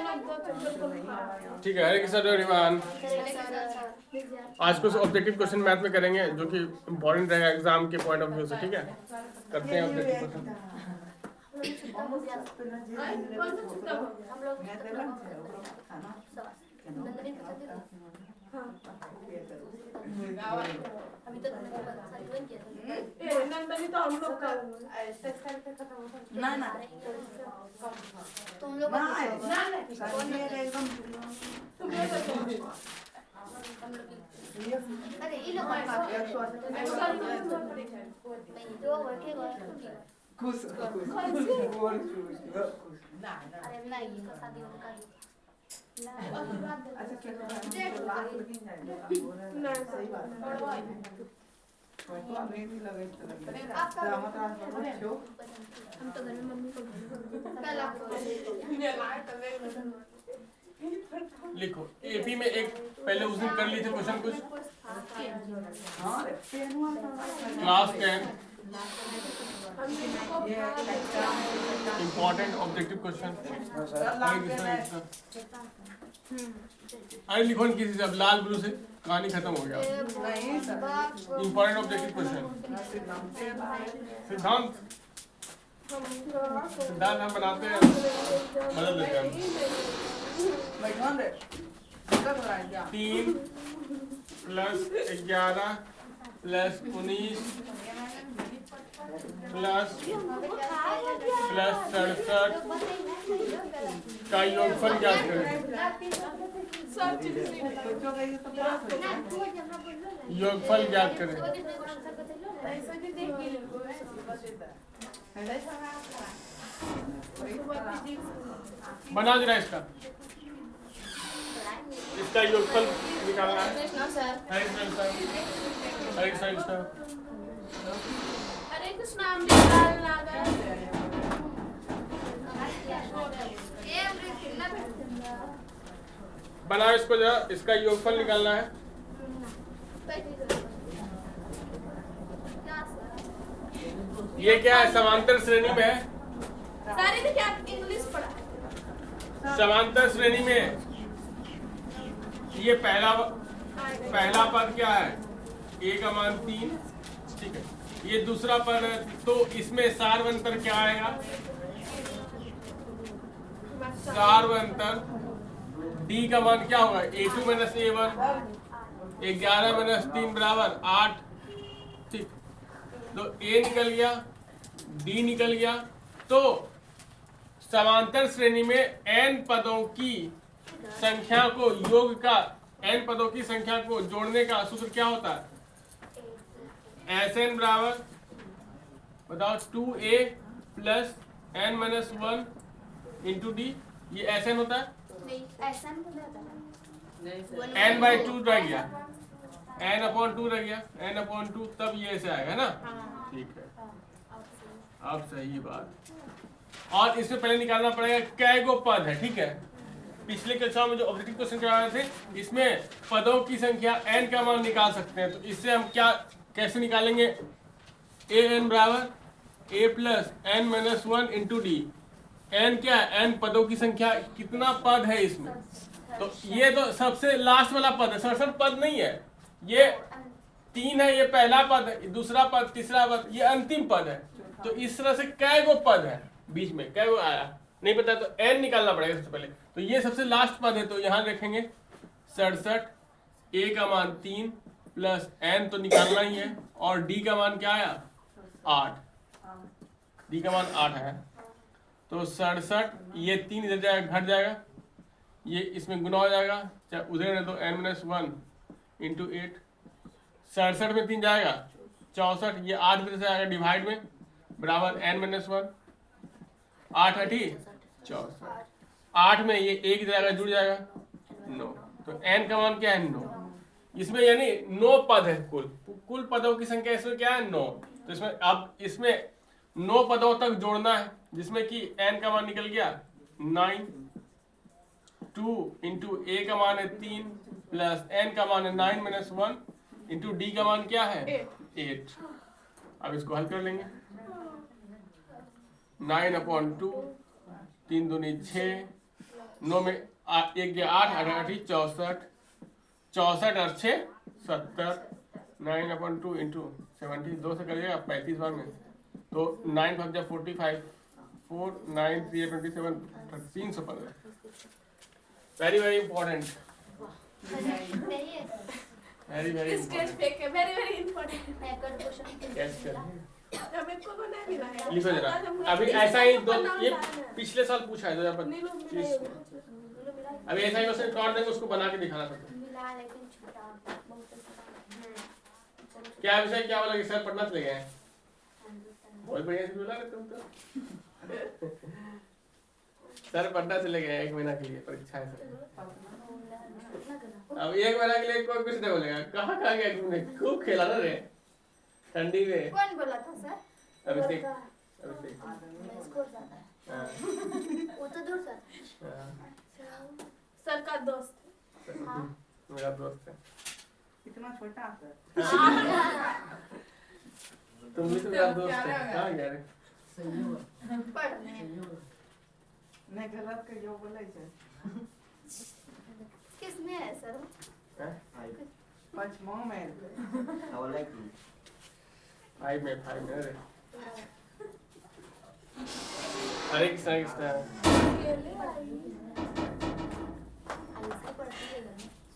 ठीक है, हरे कृष्ण एवरीवन। आज कुछ ऑब्जेक्टिव क्वेश्चन मैथ में करेंगे जो कि इम्पोर्टेंट रहेगा एग्जाम के पॉइंट ऑफ व्यू से। ठीक है, करते हैं ऑब्जेक्टिव क्वेश्चन। अभी तक नंदनी तो हम लोग का ना ना तुम लोग ना एकदम अरे ये लोग जो वर्केगा खुश अरे नहीं इसका शादी होगा अच्छा क्या लाख लेकिन जाएगा सही बात तो नहीं लगे हम तो घर में मम्मी को लिखो एपी में एक पहले उस दिन कर लिए थे क्वेश्चन कुछ क्लास 10 इम्पोर्टेंट ऑब्जेक्टिव क्वेश्चन। अरे लिखो किसी से, अब लाल ब्लू से कहानी खत्म हो गया। Important objective question. सिद्धांत सिद्धांत हम बनाते हैं, बदल देते हैं। 3 + 11 + 19 + 67 का योगफल ज्ञात करें। योगफल ज्ञात करें। बना जरा इसका योगफल निकालना है। हरे कृष्ण बनाओ इसको जरा, इसका योगफल निकालना है। ये क्या है, समांतर श्रेणी में है। समांतर श्रेणी में ये पहला पद क्या है, a का मान 3। ठीक है, ये दूसरा पद है, तो इसमें सार्वंतर क्या आएगा? सार्वंतर d का मान क्या होगा? a2 - a1। 11 - 3 = 8। ठीक, तो a निकल गया, d निकल गया। तो समांतर श्रेणी में n पदों की संख्या को योग का n पदों की संख्या को जोड़ने का सूत्र क्या होता है? Sn बराबर बताओ 2a + n - 1 × d। ये Sn होता है, n/2 रह गया, n/2 रह गया, n/2 तब ये ऐसे आएगा ना। ठीक है, अब सही बात। और इसमें पहले निकालना पड़ेगा कै गो पद है। ठीक है, पिछले कक्षा में जो ऑब्जेक्टिव क्वेश्चन करवाए थे, इसमें पदों की संख्या n का मान निकाल सकते हैं। तो इससे हम कैसे निकालेंगे? an बराबर a + n - 1 × d। n क्या है? n पदों की संख्या, कितना पद है इसमें? तो ये तो सबसे लास्ट वाला पद है, 67 पद नहीं है। ये 3 है, ये पहला पद है, दूसरा पद, तीसरा पद, ये अंतिम पद है। तो इस तरह से कै गो पद है बीच में, कै गो आया नहीं पता, तो n निकालना पड़ेगा सबसे पहले। तो ये सबसे लास्ट पद है, तो यहाँ रखेंगे 67। a का मान 3 + n तो निकालना ही है, और d का मान क्या आया? 8। d का मान 8 है, तो 67, ये 3 इधर जाएगा, घट जाएगा, ये इसमें गुना हो जाएगा, चाहे उधर है तो n - 1 × 8। 67 में 3 जाएगा 64, ये 8 में से आएगा डिवाइड में, बराबर n - 1। 8 × 64, 8 में ये 1 जाएगा, जुड़ जाएगा 9। तो n का मान क्या है? 9। इसमें यानी 9 पद है, कुल पदों की संख्या इसमें क्या है? 9। तो इसमें अब इसमें 9 पदों तक जोड़ना है, जिसमें कि n का मान निकल गया 9। 2 × a का मान है 3 + n का मान है 9 - 1 × d का मान क्या है? 8। अब इसको हल कर लेंगे। 9/2, 3 दूनी 6, 9 में 1 गया 8, 8 64, 64 और 6 70, 9/2 इंटू 70, 2 से करिएगा 35 बार में, तो 9 भाग जा 45, 4 9 3 27, 315। Very very important, very very sketch फेंक के वेरी वेरी इंपॉर्टेंट। कैच कर हमें को नहीं मिला है। लिखो जरा। अभी ऐसा ही दो, ये पिछले साल पूछा है 2025। अभी ऐसा ही क्वेश्चन कार्ड देंगे, उसको बना के दिखाना सबको। क्या विषय क्या बोला कि सर पढ़ना चले गए? बहुत बढ़िया से बोला तुम तो। सर पढ़ना चले गए 1 महीना के लिए, परीक्षा है सर। अब 1 महीना के लिए कोई कुछ नहीं बोलेगा। कहाँ गया घूमने? खूब खेला ना रे ठंडी में। कौन बोला था सर? अभिषेक। वो तो दूर सर। सर का दोस्त। मेरा दोस्त है। इतना छोटा है। तुम भी तो मेरा दोस्त है। कहाँ गया रे? पढ़ने। नहीं गलत के जो बोले छे। किसमें है सर? पांचवा में। फाइव में अरे। हरे कृष्णा कृष्णा।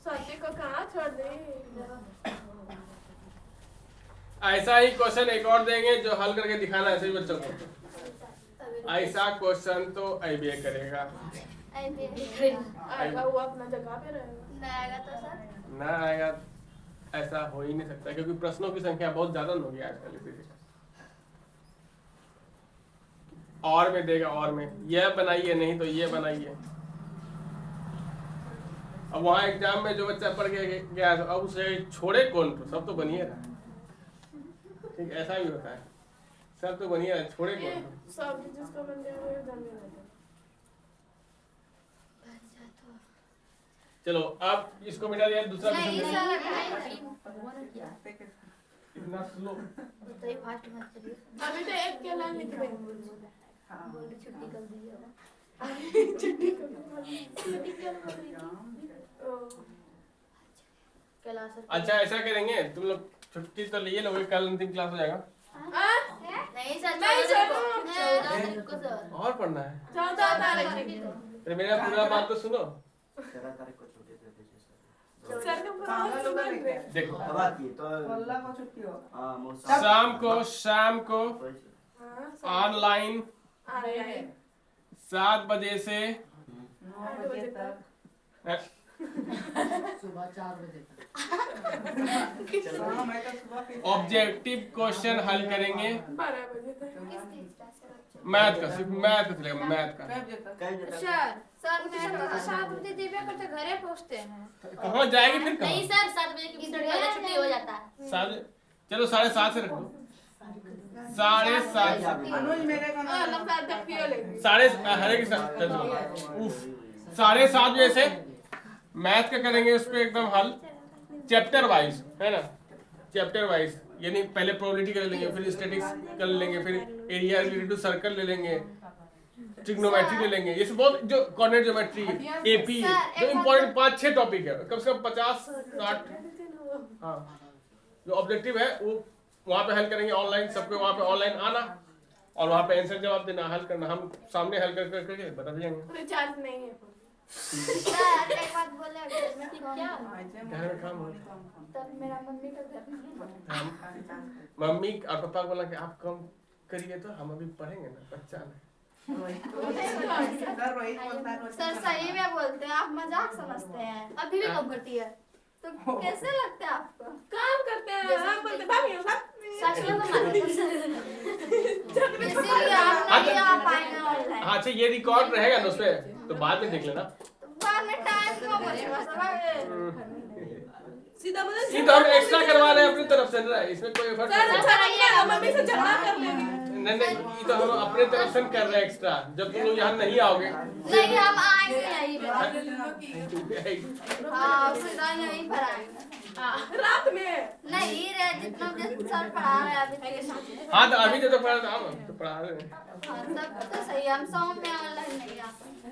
सत्य को कहाँ छोड़ दे? ऐसा ही क्वेश्चन एक और देंगे जो हल करके दिखाना है सभी बच्चों को। ऐसा क्वेश्चन तो IBA करेगा। आएगा वो अपना जगह पे रहेगा। नहीं आएगा तो सर? ना आएगा ऐसा हो ही नहीं सकता, क्योंकि प्रश्नों की संख्या बहुत ज्यादा हो गई आजकल, इसीलिए। और में देगा, और में यह बनाइए, नहीं तो ये बनाइए। अब वहाँ एग्जाम में जो बच्चा पढ़ के गया तो अब उसे छोड़े कौन? तो सब तो बनिए रहा। ठीक, ऐसा भी होता है, सब तो बनिए रहा, छोड़े कौन? सब जिसको बन गया वो एग्जाम में रहता। चलो अब इसको मिटा दिया, दूसरा नहीं क्वेश्चन सर इतना स्लो। तो ही फास्ट मत करिए। अभी तो एक के लाइन लिख रहे हैं। बोल छुट्टी कर दीजिए। छुट्टी कर क्लास। अच्छा ऐसा करेंगे, तुम लोग छुट्टी तो लिए लोगे, कल अंतिम क्लास हो जाएगा। नहीं सर, नहीं सर। 14 तारीख को सर। और पढ़ना है? 14 तारीख को। फिर मेरा पूरा बात तो सुनो। सर का पूरा बात सुन रहे। देखो कल्ला को छुट्टी हो। शाम को ऑनलाइन आ रहे हैं 7 बजे से 9 बजे तक। सुबह 4 बजे तक। शाम है तो सुबह के। ऑब्जेक्टिव क्वेश्चन हल करेंगे 12 बजे तक। किस चीज का सर? मैथ का, सिर्फ मैथ का चलेगा, मैथ का। कब बजे तक? सर मैं तो 7 बजे दिव्या करते घरे पहुंचते हैं। कहाँ जाएगी फिर? कहाँ? नहीं सर, 7 बजे की छुट्टी हो जाता है। चलो 7:30 से रख दो। 7:30। अनुज मेरे का नाम। लगता है तकिया लेगी। हरे के साथ चलो। उफ, 7:30 बजे से मैथ का करेंगे, उस पे एकदम हल चैप्टर वाइज, है ना? चैप्टर वाइज, यानी पहले प्रोबेबिलिटी कर लेंगे, फिर स्टैटिस्टिक्स कर लेंगे, फिर एरिया रिलेटेड टू सर्कल ले लेंगे, ट्रिग्नोमेट्री ले लेंगे। ये सब बहुत जो कोऑर्डिनेट ज्योमेट्री, AP, जो इंपॉर्टेंट 5-6 टॉपिक है, कम से कम 50-60। हाँ, जो ऑब्जेक्टिव है वो वहाँ पे हल करेंगे ऑनलाइन। सबको वहाँ पे ऑनलाइन आना और वहाँ पे आंसर जवाब देना, हल करना। हम सामने हल करके बता देंगे। रिचार्ज नहीं है। सर एक बात बोले, क्या? घर में काम हो। तब मेरा मम्मी का घर नहीं है। मम्मी और पापा को बोला कि आप कम करिए तो हम अभी पढ़ेंगे ना, बच्चा है। सर सही में बोलते हैं, आप मजाक समझते हैं। अभी भी कम करती है तो कैसे लगता है आपको? काम करते हैं हम बोलते भाभी सब सच में तो मानो इसीलिए आप नहीं आ पाएंगे ऑनलाइन। हाँ, अच्छा ये रिकॉर्ड रहेगा ना उसपे, तो बाद में देख लेना। बाद में टाइम क्यों बचेगा सर? सीधा बोले ये तो हम एक्स्ट्रा करवा रहे हैं अपनी तरफ से ना, इसमें कोई एफर्ट सर नहीं अच्छा रहिएगा, मम्मी से झगड़ा कर लेंगे। नहीं, ये तो हम अपने तरफ से कर रहे हैं एक्स्ट्रा। जब तुम लोग यहाँ नहीं आओगे नहीं, हम आएंगे यहीं पे। हाँ, सीधा यहीं पर आएंगे। रात में नहीं रे, जितना जितना सर पढ़ा रहे हैं अभी तक। हाँ, तो अभी तो पढ़ा था, हम तो पढ़ा रहे हैं। हाँ, तब तो सही है। हम 100 में ऑनलाइन नहीं आ पाएंगे।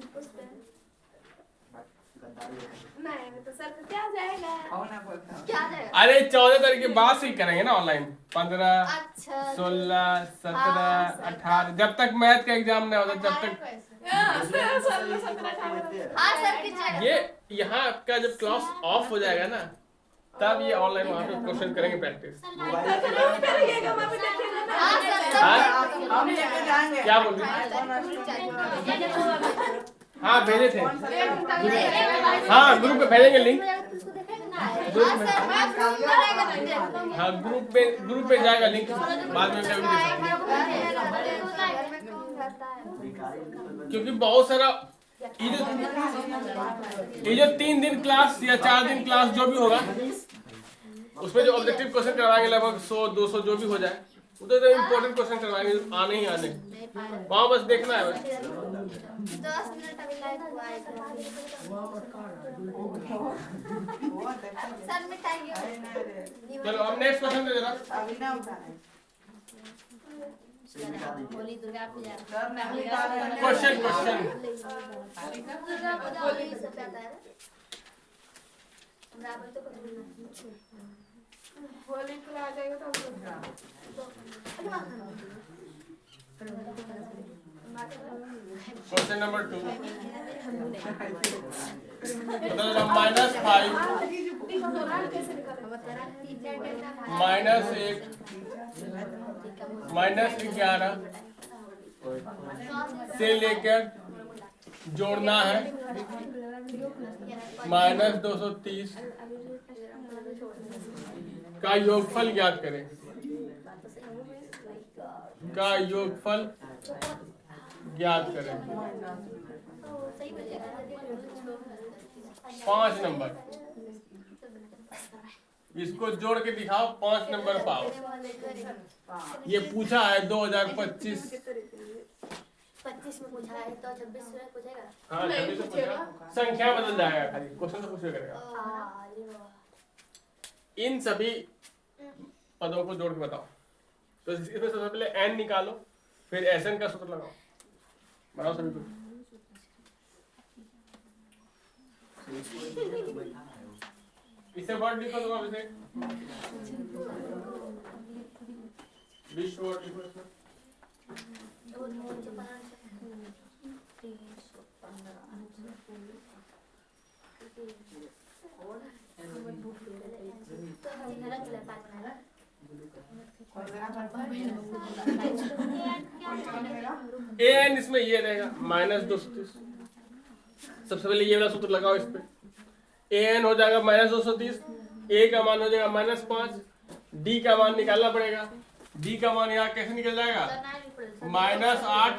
क्या जाएगा? अरे 14 तारीख के बाद से ही करेंगे ना ऑनलाइन। 15, अच्छा 16, 17, हाँ, 18 जब तक मैथ का एग्जाम नहीं होता जब तक हाँ सर किस जगह? ये यहाँ आपका जब क्लास ऑफ हो जाएगा ना तब ये ऑनलाइन वहाँ पे क्वेश्चन करेंगे प्रैक्टिस। करिएगा मम्मी देखेंगे ना। हाँ सर हाँ? हम लेके जाएंगे। क्या बोल रही? हाँ भेजे थे। हाँ ग्रुप पे भेजेंगे लिंक। हाँ ग्रुप पे जाएगा लिंक बाद में कभी क्योंकि बहुत सारा ये जो 3 दिन क्लास या 4 दिन क्लास जो भी होगा उसमें जो ऑब्जेक्टिव क्वेश्चन करवाएंगे लगभग 100-200 जो भी हो जाए उधर इम्पोर्टेंट क्वेश्चन करवाएंगे आने ही आने वहाँ बस देखना है बस। 10 मिनट अभी लाइव हुआ है सर मिटाइए। चलो अब नेक्स्ट क्वेश्चन दे देना। अभी ना उठाए। होली दुर्गा पूजा क्वेश्चन दुर्गा पूजा होली सब आता है हमरा पर तो कुछ नहीं। होली को आ जाएगा तो हम क्वेश्चन नंबर 2 -5 -1 -11 से लेकर जोड़ना है -230 का योगफल ज्ञात करें। का योगफल ज्ञात करें। 5 नंबर इसको जोड़ के दिखाओ 5 नंबर पाओ। ये पूछा है 2025 में पूछा है तो 26 में पूछेगा। हाँ 26 में पूछा संख्या बदल जाएगा खाली क्वेश्चन तो पूछे करेगा। इन सभी पदों को जोड़ के बताओ। तो इसमें सबसे पहले n निकालो फिर Sn का सूत्र लगाओ बनाओ सभी को। इससे वर्ड डिफर होगा वैसे 20 वर्ड डिफर an इसमें ये रहेगा -230। सबसे पहले ये वाला सूत्र लगाओ इस पे an हो जाएगा -230 a का मान हो जाएगा -5 d का मान निकालना पड़ेगा। d का मान यहाँ कैसे निकल जाएगा -8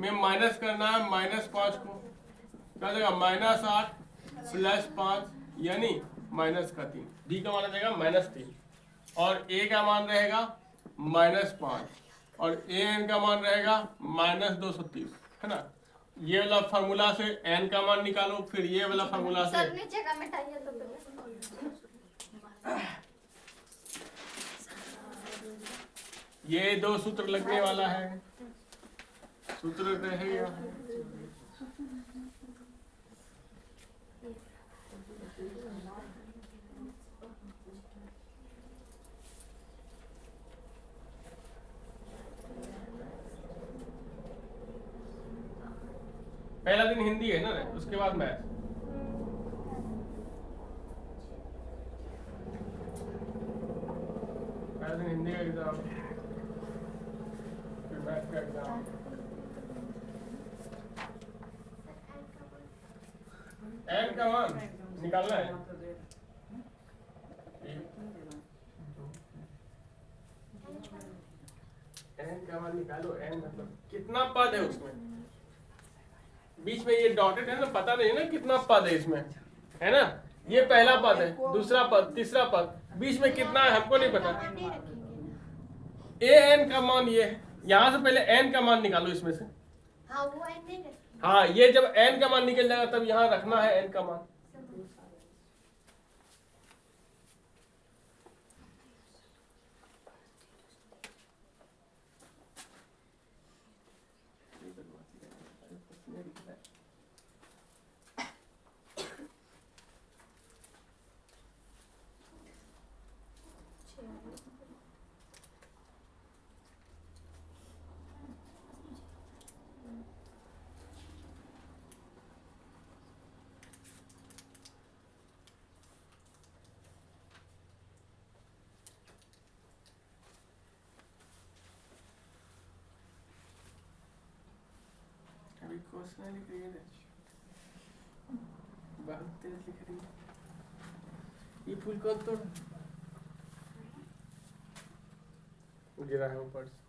में माइनस करना है -5 को क्या जाएगा -8 + 5 यानी -3 d का मान आ जाएगा -3 और a का मान रहेगा -5 और an का मान रहेगा -230 है ना। ये वाला फार्मूला से n का मान निकालो फिर ये वाला फार्मूला से सर नीचे का मिटाइए तो ये 2 सूत्र लगने वाला है। सूत्र रहेगा पहला दिन हिंदी है ना उसके बाद मैथ। पहला दिन हिंदी का एग्जाम फिर मैथ का एग्जाम। n का मान निकालना है। n का मान निकालो। n मतलब कितना पद है उसमें बीच में ये डॉटेड है ना पता नहीं है ना कितना पद है इसमें है ना। ये पहला पद है दूसरा पद तीसरा पद बीच में कितना है हमको नहीं पता। an का मान ये है यहाँ से पहले n का मान निकालो इसमें से। हाँ वो आई नहीं है। हाँ ये जब n का मान निकल जाएगा तब यहाँ रखना है n का मान। क्वेश्चन लिख रही है, बहुत तेज लिख रही है। ये फूल कौन तोड़ गिरा है ऊपर से?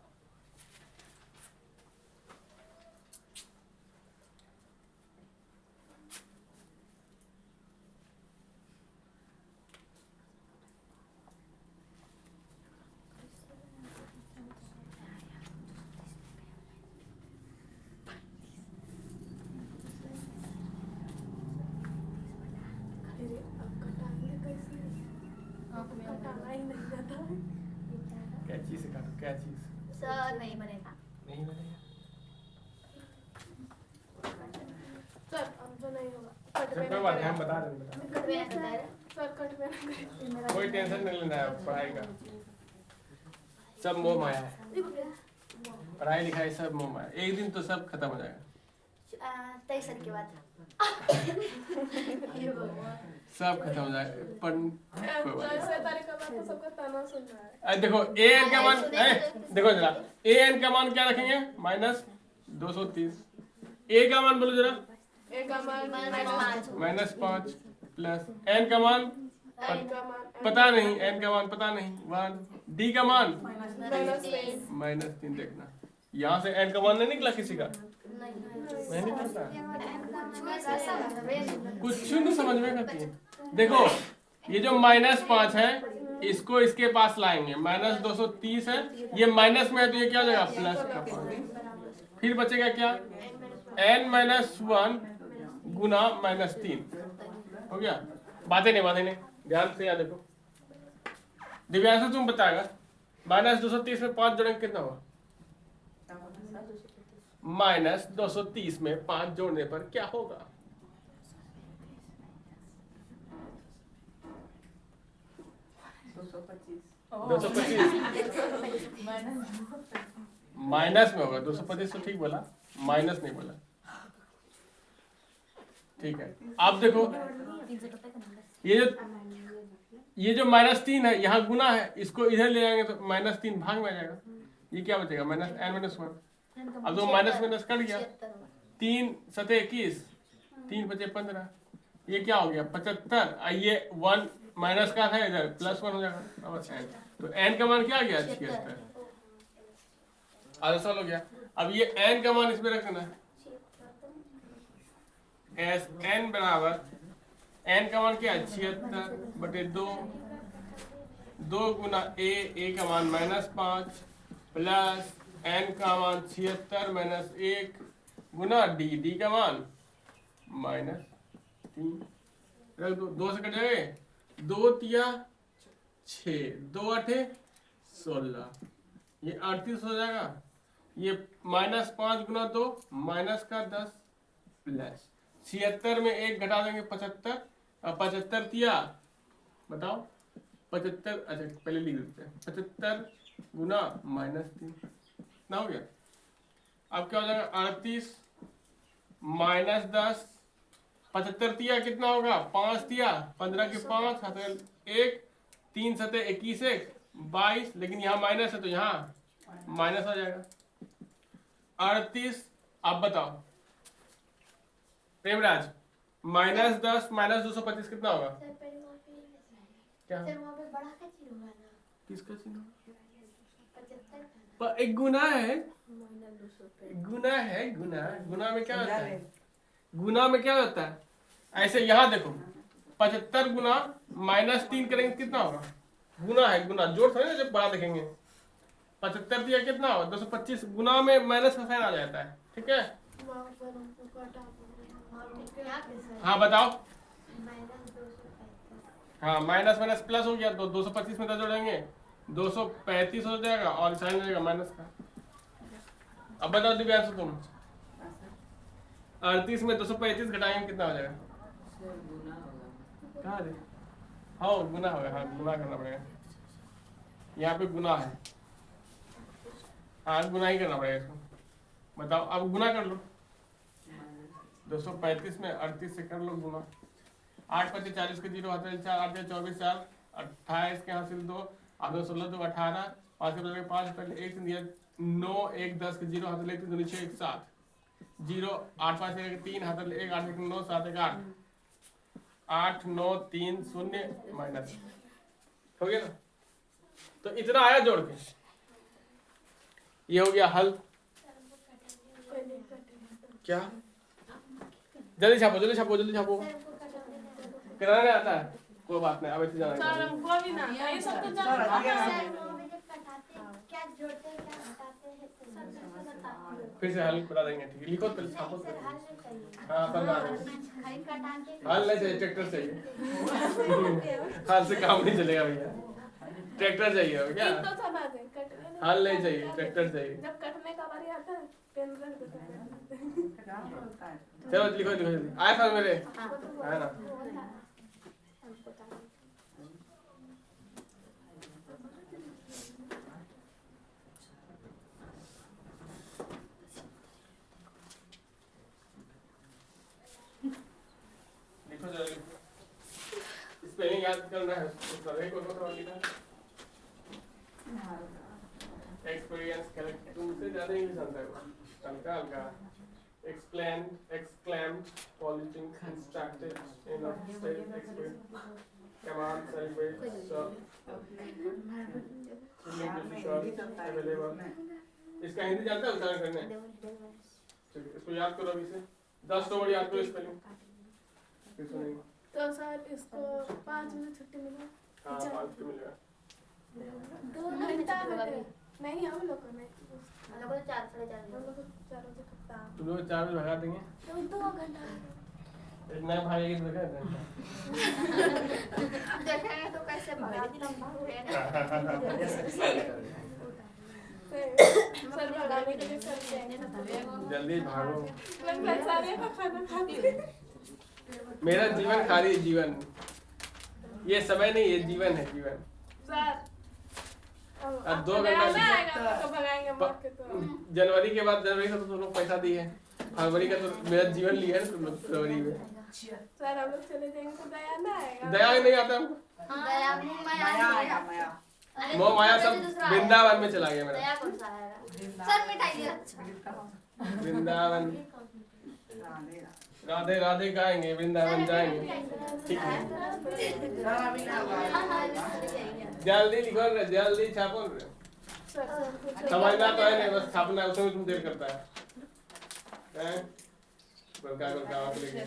अरे अब कटाएंगे कैसे? कटाना ही नहीं जाता है। कैंची से काटो, कैंची से। सर नहीं बनेगा। नहीं बनेगा। सर अब तो नहीं होगा। कट चल पे कोई ना बात नहीं, करें। हम बता देंगे, बता देंगे। कट में करता है। सर कट पे ना करें। कोई टेंशन नहीं लेना है पढ़ाई का, सब मोह माया है। पढ़ाई लिखाई सब मोह माया, एक दिन तो सब खत्म हो जाएगा। 23 साल के बाद। सब खत्म हो जाएगा कोई बात नहीं। 6 तारीख का बाद तो सबका ताना सुन रहा है। देखो ए एन का मान, देखो जरा ए एन का मान क्या रखेंगे, -230। ए का मान बोलो जरा, एक का मान -5 प्लस एन का मान एन का मान पता नहीं, एन का मान पता नहीं 1, डी का मान -3 -3। देखना यहाँ से एन का मान नहीं निकला किसी का, नहीं निकलता, कुछ नहीं समझ में करती है। देखो ये जो -5 है इसको इसके पास लाएंगे, -230 है, ये माइनस में है तो ये क्या हो जाएगा, प्लस का 5। फिर बचेगा क्या, n-1 गुना -3 हो गया। बातें नहीं, ध्यान से याद देखो। दिव्यांशु तुम बताएगा, -230 में 5 जोड़ेंगे कितना होगा, -230 में 5 जोड़ने पर क्या होगा, 225 माइनस में होगा। 225 तो ठीक बोला, माइनस नहीं बोला, ठीक है। अब देखो ये जो -3 है यहाँ गुना है, इसको इधर ले जाएंगे तो -3 भाग में आ जाएगा, ये क्या बचेगा, -n-1। अब तो माइनस माइनस कट गया, 3 सते 21, 3 बचे 15, ये क्या हो गया 75। ये 1 माइनस का था इधर, +1 हो जाएगा। और n तो n का मान क्या आ गया, 76। आधा साल हो गया। अब ये n का मान इसमें रख देना, एस n बराबर n का मान क्या है, 76/2, 2 गुना a का मान -5 प्लस n का मान 76 - 1 गुना d का मान -3। रख दो, 2 से कट जाएंगे, 2 तिया 6, 2 8 16, ये 38 हो जाएगा। ये -5 गुना 2 -10 प्लस 76 में 1 घटा देंगे 75, और 75 तिया बताओ 75, अच्छा पहले लिख देते हैं, 75 गुना -3 ना हो गया। अब क्या हो जाएगा, 38 -10, 75 तिया कितना होगा, 5 तिया 15 के 5 हाथ 1, 3 सते 21 1 22, लेकिन यहाँ माइनस है तो यहाँ माइनस आ जाएगा 38। अब बताओ प्रेमराज, -10 -225 कितना होगा, क्या किसका चिन्ह, पर एक गुना है, गुना में क्या होता है, गुना में क्या होता है, ऐसे यहाँ देखो 75 गुना -3 करेंगे कितना होगा, गुना है, गुना जोड़ थोड़ी ना, जब बड़ा देखेंगे 75 दिया कितना होगा 225, गुना में माइनस का साइन आ जाता है, ठीक है। हाँ बताओ, हाँ माइनस माइनस प्लस हो गया तो 225 में 10 जोड़ेंगे 235 हो जाएगा और साइन हो जाएगा माइनस का। अब बताओ दिव्यांशु तुम, 38 में 235 घटाएंगे कितना हो जाएगा, कहाँ है, हाँ गुना होगा, हाँ गुना करना पड़ेगा, यहाँ पे गुना है, हाँ गुना ही करना पड़ेगा इसको। बताओ अब गुना कर लो, 235 में 38 से कर लो गुना, 8 × 5 = 40 के 0 हाथ 4, 8 × 24 4, 28 के हासिल 2, 8 × 16 तो 18, 5 के बदले 5 पहले 1 दिया 9, 1 10 के 0 हाथ 1 2 6 1 7, 0 8 5 1 3 हाथ 1 8 1 9 7 1 8 8 9 3 0 माइनस हो गया ना। तो इतना आया जोड़ के, ये हो गया हल। क्या जल्दी छापो जल्दी छापो जल्दी छापो, कितना नहीं आता है कोई बात नहीं, अब ऐसे जाना सर हमको भी ना ये सब तो जानते हैं। क्या जोड़ते हैं क्या घटाते हैं फिर से हल बता देंगे, ठीक है लिखो पहले छापो। सर हल नहीं चाहिए, हाँ सब बता देंगे, खाली कटा के हल नहीं चाहिए ट्रैक्टर चाहिए। हल से काम नहीं चलेगा भैया, ट्रैक्टर चाहिए अब क्या, तो सब आ गए कटने नहीं। हल नहीं चाहिए ट्रैक्टर चाहिए। जब कटने का बारी आता है पेन रख देते हैं। चलो लिखो लिखो जल्दी, आए सर मेरे है ना। लिखो जरा लिखो, स्पेलिंग याद करना है, कौन लिखा एक्सपीरियंस करेक्ट, तुमसे ज्यादा इंग्लिश आता है हल्का हल्का। एक्सप्लेन एक्सक्लेम पॉलिटिंग इंस्ट्रक्टेड इन स्टेट एक्सपीरियंस कमांड सेलिब्रेट सब अवेलेबल। इसका हिंदी जानता है उच्चारण करने, ठीक है इसको याद करो अभी से 10 वर्ड याद करो स्पेलिंग। फिर सुनेंगे तो सर इसको 5 मिनट छुट्टी मिला। हाँ 5 मिनट मिलेगा। 2 घंटा बैठे नहीं हम लोग को नहीं, हम लोग को 4 साढ़े 4 हम लोग को 4 बजे खत्ता। तुम लोग 4 बजे भगा देंगे, तो 2 घंटा एक नया भागेगी तो क्या देंगे। देखेंगे तो कैसे भगाते सर भगाने के लिए करते हैं। जल्दी भागो, लगता है सारे का खाना खाते। मेरा जीवन खाली जीवन, ये समय नहीं ये जीवन है जीवन। सर अब 2 घंटा आएगा तो भगाएंगे मार के। तो जनवरी के बाद, जनवरी से तो तुम लोग पैसा दिए, फरवरी का तो मेरा जीवन लिया है तुम लोग फरवरी में। सर हम लोग चले जाएंगे तो दया ना आएगा। दया नहीं आता हमको, दया माया आया माया। मोह माया सब वृंदावन में चला गया मेरा। दया कौन सा आएगा सर, मिठाई दे। अच्छा वृंदावन राधे राधे गाएंगे, वृंदावन जाएंगे, ठीक है जल्दी लिखो रे, जल्दी छापो रे। समझना तो है नहीं, बस छापना है, उसमें तुम देर करता है हैं? गोलका गोलका आप लेके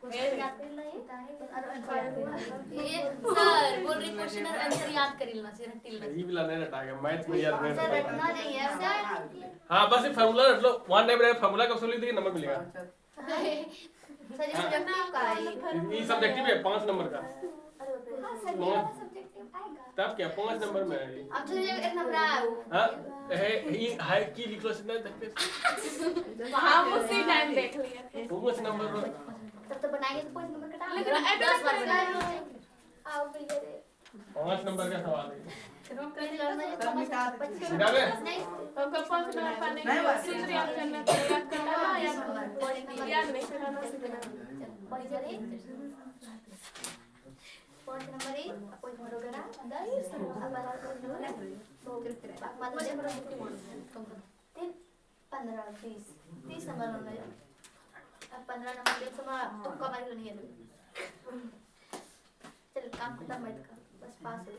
सर बोल रही क्वेश्चन और आंसर याद कर लेना सिर हटिल ना ये भी लाने रटाएगा, मैथ में याद नहीं सर रहता। रटना नहीं है सर। हाँ बस ये फार्मूला रट लो, 1 टाइम रहेगा फार्मूला का सोल्व देखिए नंबर मिलेगा। सर ये सब्जेक्टिव का है, ये सब्जेक्टिव है 5 नंबर का, हां सर ये वाला सब्जेक्टिव आएगा तब क्या 5 नंबर में है ये। अब तो ये एक नंबर आया हाँ है हाई की लिख लो सिद्धांत तक हम उसी टाइम देख लिए थे। 5 नंबर में तब तो बनाएंगे तो 5 नंबर कटा लेकिन ऐसे 10 बार बनाएंगे। आओ भैया रे 5 नंबर का सवाल है, मिटा दे नहीं हमको 5 नंबर पाने के लिए सिर्फ याद करना पड़ेगा, करना याद नहीं करना सीखना। भैया रे 5 नंबर है, 5 नंबर वगैरह 10 अब वाला 5 नंबर 15 30 नंबर होना है। अब 15 नंबर ले समय तुक्का मार लो नहीं है। चल काम खत्म मत कर, बस पास हो जा।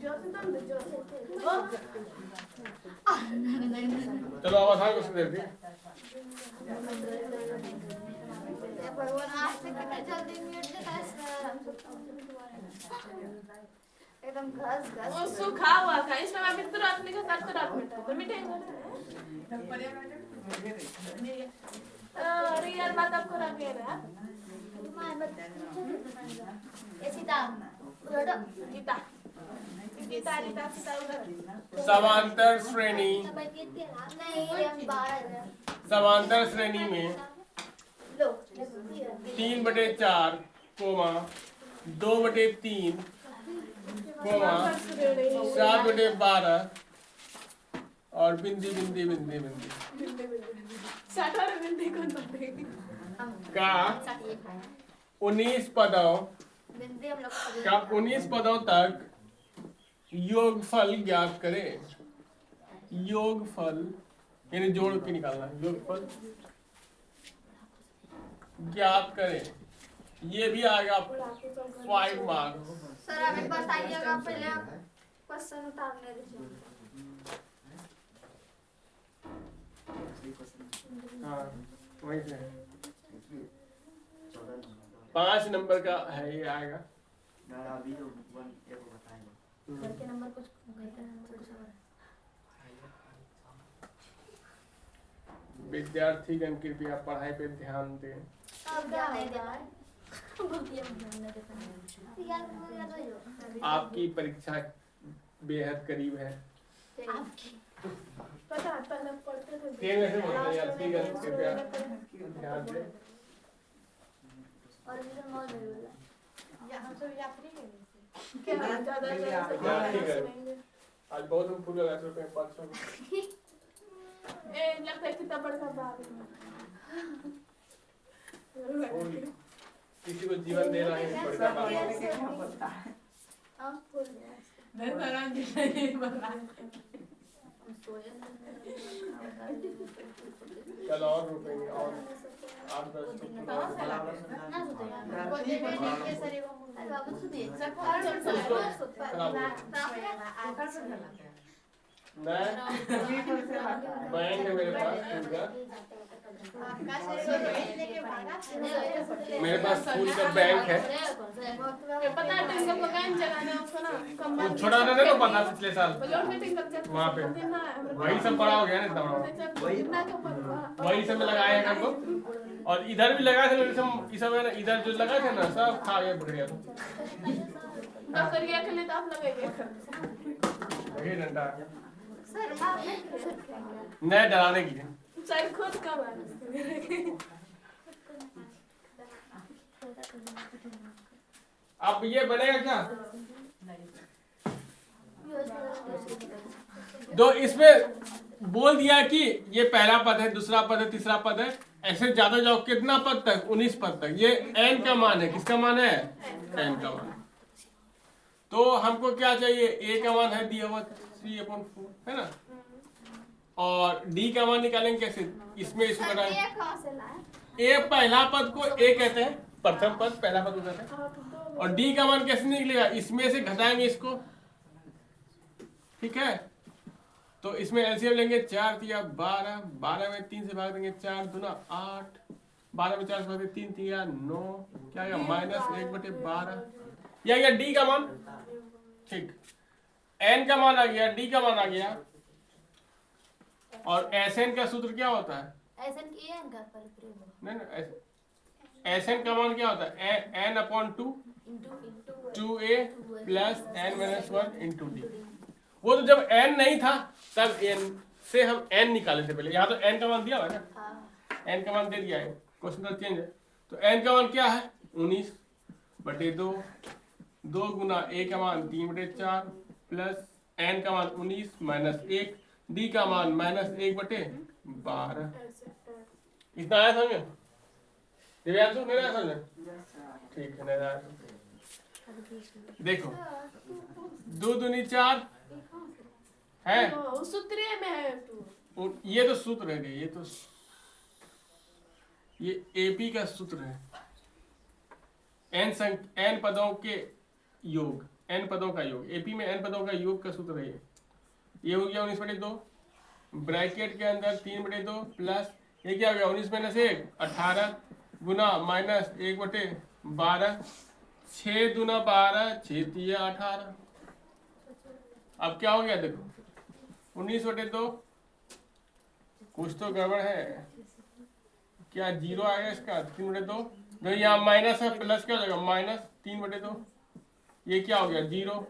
जो से तुम जो चलो अब आसान क्वेश्चन देते हैं। भगवान आज से कितना जल्दी मिट जाता है एकदम घस घस वो सूखा हुआ था, इसमें अभी तुरंत नहीं खाता, तुरंत मिटा तो मिटेगा ना। रियल बात आपको रखे ना ये सीता उधर गीता गीता गीता सीता उधर। समांतर श्रेणी, नहीं हम 12 समांतर श्रेणी में लो 3/4 कोमा 2/3 कोमा 7/12 और बिंदी बिंदी बिंदी बिंदी साठवार बिंदी कौन बताएगी का 19 पदों बिंदी हम लोग का 19 पदों तक योगफल ज्ञात करें। योगफल यानी जोड़ के निकालना है। योगफल ज्ञात करें, ये भी आएगा 5 मार्क्स। सर अभी बताइएगा, पहले क्वेश्चन उतारने दीजिए। हाँ वही से 5 नंबर का है, ये आएगा। अभी जो एक बताएंगे घर के नंबर कुछ कहते हैं, कुछ और। विद्यार्थीगण कृपया पढ़ाई पे ध्यान दें। अब क्या नहीं देना है? बोलिए हमने देखा यार रही हो। आपकी परीक्षा बेहद करीब है। आपकी पता पहले पढ़ते थे। के में से बोलते हैं विद्यार्थीगण कृपया ध्यान दें। और इधर मॉल में बोला या हम सब यात्री हैं क्या ज्यादा विद्यार्थीगण आज बहुत हम फूल लगा रुपए 500 ए लगता है कितना बड़ा बात है। किसी को जीवन दे रहा है बड़का बात है। क्या बोलता है? हां बोल दिया नहीं बना नहीं बना हम सोए कल और रुकेंगे और 8-10 ना सोते यार वो देखने के सरी वो मुंह बाबू सुदिए सब मैं बैंक है मेरे पास मेरे पास फूल का बैंक है। पता है टिंगल को कैन चलाना है उसको ना वो छोटा ना तो पता पिछले साल बलून में टिंगल चल वहाँ पे वही सब बड़ा हो गया ना इतना बड़ा। कितना तो पर वही सब में लगाए हैं हम लोग और इधर भी लगाए थे सब ये सब है ना, इधर जो लगाए थे ना सब खा गए बढ़िया। बकरिया के लिए तो आप लगाइए वही डंडा सर मां नए डराने की है। सर खुद का मार अब ये बनेगा क्या? तो इसमें बोल दिया कि ये पहला पद है, दूसरा पद है, तीसरा पद है, ऐसे ज्यादा जाओ कितना पद तक? 19 पद तक। ये n का मान है, किसका मान है? n का मान। तो हमको क्या चाहिए? a का मान है दिया हुआ 3/4 है ना, और d का मान निकालेंगे कैसे? इसमें इसमें ये कहां से लाए? a पहला पद को a कहते हैं, प्रथम पद पहला पद कहते हैं, और d का मान कैसे निकलेगा? इसमें से घटाएंगे इसको, ठीक है। तो इसमें एलसीएम लेंगे 4 तिया 12, 12 में 3 से भाग देंगे 4 दूना 8, 12 में 4 से भाग देंगे 3 तिया 9, क्या आएगा? -1/12। ये आ गया डी का मान, ठीक। एन का मान आ गया, डी का मान आ गया, और एस एन का सूत्र क्या होता है? एसएन की एन का पर प्रयोग नहीं एस एन का मान क्या होता है? n/2 2a plus n-1 into D. वो तो जब n नहीं था तब n से हम n निकाले थे पहले। यहाँ तो n का मान दिया हुआ है ना, हां n का मान दे दिया है, क्वेश्चन तो चेंज है। तो n का मान क्या है? 19/2, 2 गुना a का मान 3/4 प्लस n का मान 19 माइनस 1, d का मान -1/12। इतना आया समझ? दिव्यांशु नहीं आया समझ? ठीक है, नहीं आया। देखो 2 दूनी 4 है, उस सूत्र में है तू ये तो सूत्र है, ये तो ये एपी का सूत्र है। n पदों के योग, n पदों का योग, एपी में n पदों का योग का सूत्र है। ये हो गया 19/2, ब्रैकेट के अंदर 3/2 प्लस ये क्या हो गया? 19 - 1 18 गुना -1/12, 6 दूना 12, 6 तिया 18। अब क्या हो गया? देखो 19/2, कुछ तो गड़बड़ है, क्या 0 आएगा इसका? 3/2, जो यहाँ माइनस है प्लस क्या हो जाएगा? -3/2, ये क्या हो गया? 0।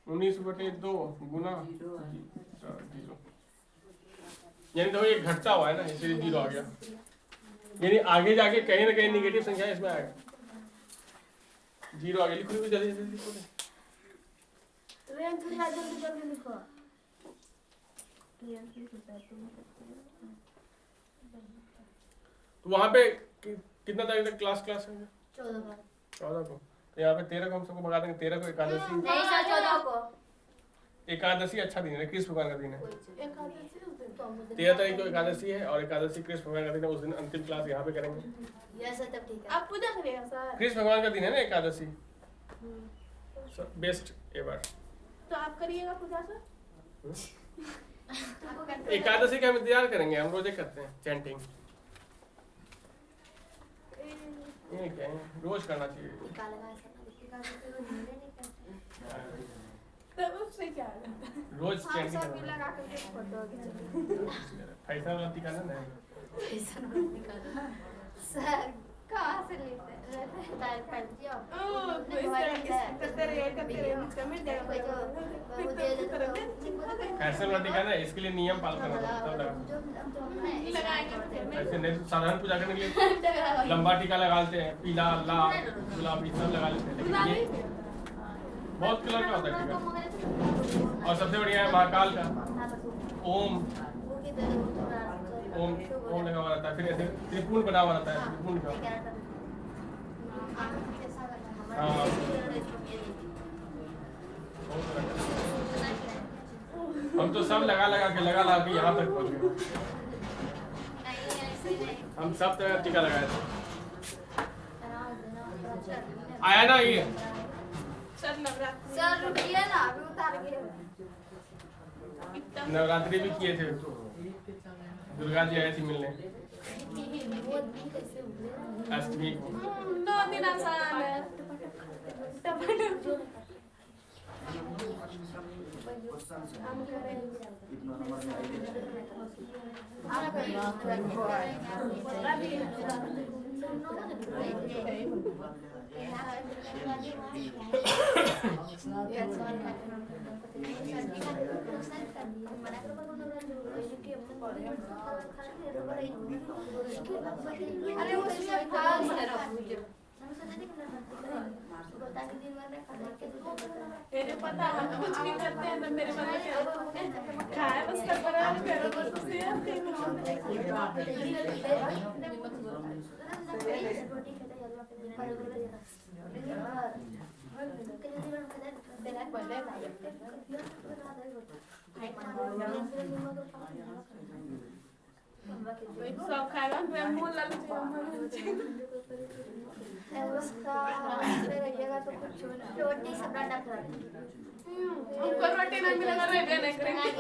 19/2 गुना 0, यानी देखो ये घटता हुआ है ना, इसलिए 0 आ गया। यानी आगे जाके कहीं ना कहीं निगेटिव संख्या इसमें आएगा। 0 आ गया। लिखो जल्दी जल्दी लिखो। रेंज थोड़ा जल्दी जल्दी लिखो। तो वहाँ पे कितना तारीख तक क्लास है? 14 को। 14 को। तो यहाँ पे 13 को हम सबको भगा देंगे, 13 को एकादशी। नहीं सर 14 को। एकादशी अच्छा दिन है, कृष्ण भगवान का दिन है। एकादशी उस दिन तो मुझे 13 तारीख को एकादशी है और एकादशी कृष्ण भगवान का दिन है। उस दिन अंतिम क्लास यहाँ पे करेंगे। ये सर तब ठीक है। आप पूजा करिएगा सर? कृष्ण भगवान का दिन है ना एकादशी, बेस्ट एवर। तो आप करिएगा पूजा सर? एकादशी का हम इंतजार करेंगे, हम रोजे करते हैं चैंटिंग। ये क्या है, रोज करना चाहिए। काला का ऐसा एकादशी को नींद नहीं करते। तो उससे क्या होता है? रोज हम चैंटिंग सब भी करना। लगा करके फोटो खींचते पैसा वाला टीका ना है। पैसा नहीं निकालना। सर कहाँ से लेते हैं? तार फट जाओ। ओह, तो इस करते रहिए मुझका मिल जाएगा। कोई जो वो दे देता है। फैशन वाला टीका ना, इसके लिए नियम पालन करना पड़ता है। लगाएंगे ऐसे नहीं तो साधारण पूजा करने के लिए लंबा टीका लगाते हैं, पीला, लाल, गुलाबी सब लगा लेते हैं, लेकिन ये बहुत कलर का होता है टीका। और सबसे बढ़िया है महाकाल का ओम ओम ओम लगा हुआ रहता है, फिर ऐसे त्रिपुण बना हुआ रहता है, त्रिपुण का। हाँ। हम तो सब लगा लगा के यहाँ तक पहुँच गए। हम सब तरह टीका लगाए थे। आया ना ये? सर नवरात्रि सर रुकिए ना, अभी उतार के नवरात्रि भी किए थे, दुर्गा जी आई थी मिलने वो दिन कैसे हुए? अष्टमी को। 2 दिन आसान है। हम करेंगे। अरे उसमें खास है मेरे पता हम कुछ भी करते हैं तो मेरे मन में खाए बस कर रहा है मेरे बस से सब खाएगा मैं मुंह लालू उसका रहिएगा तो कुछ रोटी सब डाटा खा हमको रोटी ना मिलेगा रेडी नहीं करेंगे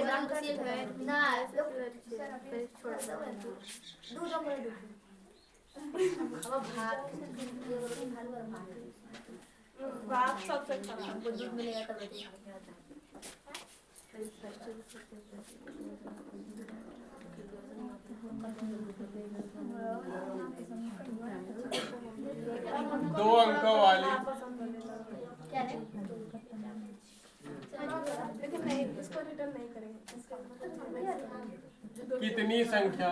ना छोड़ दो दूध और दूध अब भात बात सबसे खराब हमको दूध मिलेगा तब दो अंकों वाली क्या है? लेकिन नहीं इसको रिटर्न नहीं करेंगे कितनी संख्या,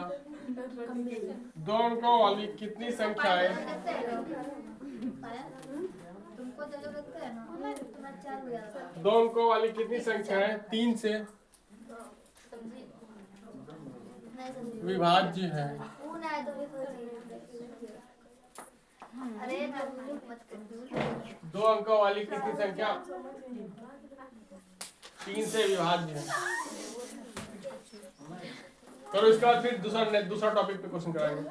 2 अंकों वाली कितनी संख्या है? तुमको जो जो लगता है ना तुम्हारा 4 हो जाएगा 2 अंकों वाली कितनी संख्या है? 3 से समझी नहीं समझी विभाज्य है। वो ना है तो भी समझी अरे तुम मत कर 2 अंकों वाली कितनी संख्या? 3 से विभाज्य है। करो इसके बाद फिर दूसरा टॉपिक पे क्वेश्चन कराएंगे।